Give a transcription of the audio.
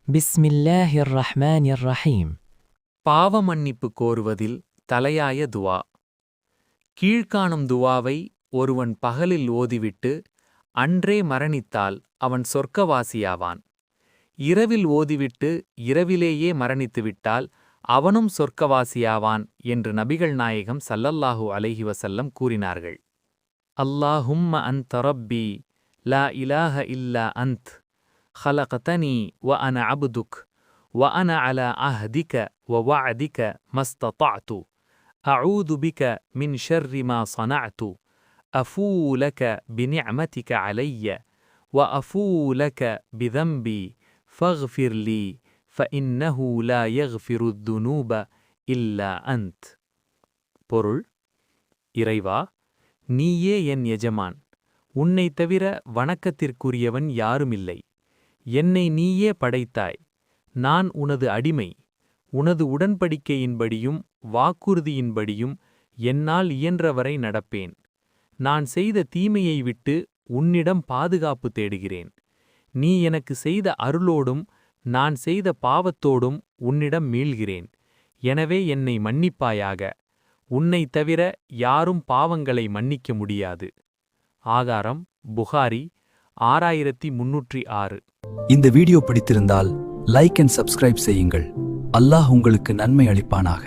பிஸ்மில்லாஹிர் ரஹ்மானிர் ரஹீம். பாவ மன்னிப்பு கோருவதில் தலையாய துவா. கீழ்க்காணும் துவாவை ஒருவன் பகலில் ஓதிவிட்டு அன்றே மரணித்தால் அவன் சொர்க்கவாசியாவான். இரவில் ஓதிவிட்டு இரவிலேயே மரணித்துவிட்டால் அவனும் சொர்க்கவாசியாவான் என்று நபிகள் நாயகம் ஸல்லல்லாஹு அலைஹி வஸல்லம் கூறினார்கள். அல்லாஹும்ம அன்த ரப்பி லா இலாஹ இல்லா அன்த் خلقتني وأنا عبدك وأنا على عهدك ووعدك ما استطعت أعوذ بك من شر ما صنعت أفوء لك بنعمتك علي وأفوء لك بذنبي فاغفر لي فإنه لا يغفر الذنوب إلا أنت. பொருள்: இறைவா, நீயே என் எஜமான், உன்னை தவிர வணக்கத்திற்குரியவன் யாருமில்லை. என்னை நீயே படைத்தாய், நான் உனது அடிமை. உனது உடன்படிக்கையின்படியும் வாக்குறுதியின்படியும் என்னால் இயன்றவரை நடப்பேன். நான் செய்த தீமையை விட்டு உன்னிடம் பாதுகாப்பு தேடுகிறேன். நீ எனக்கு செய்த அருளோடும் நான் செய்த பாவத்தோடும் உன்னிடம் மீள்கிறேன். எனவே என்னை மன்னிப்பாயாக. உன்னை தவிர யாரும் பாவங்களை மன்னிக்க முடியாது. ஆதாரம்: புகாரி 6306. இந்த வீடியோ பிடித்திருந்தால் லைக் அண்ட் சப்ஸ்கிரைப் செய்யுங்கள். அல்லாஹ் உங்களுக்கு நன்மை அளிப்பானாக.